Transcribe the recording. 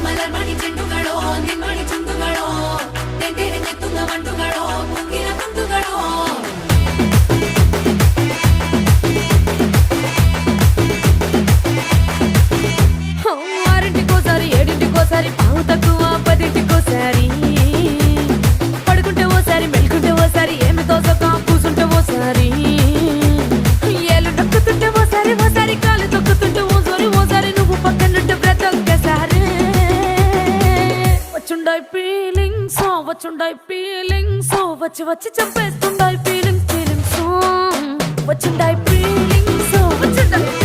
ಮಲರ್ಮಣಿ ಚೆಂಡುಗಳೋ ನಿಮ್ಮಣಿ ಚುಂಡುಗಳೋ ತೆಂಟೇರೆ ನೆತ್ತುಂಗ ಮಂಡುಗಳೋ ಮುಂಗಿನ ಮುಂದುಗಳೋ ఆరింటికోసారి ఏడింటికోసారి పావు తక్కువ పదింటికోసారి పడుకుంటే ఓసారి మెలుకుంటే ఓసారి ఏమి తోసక కూసుంటే ఓసారి ఏళ్ళు నొక్కుతుంటే ఓసారి ఓసారి కాలు తొక్కుతుంటే ఓసారి నువ్వు పక్కనుంటే ప్రతి ఒక్కసారి వచ్చుండాయి ఫీలింగ్స్ వచ్చి వచ్చి చంపేస్తుండాయి ఫీలింగ్స్ వచ్చుండాయి ఫీలింగ్స్ వచ్చుండాయి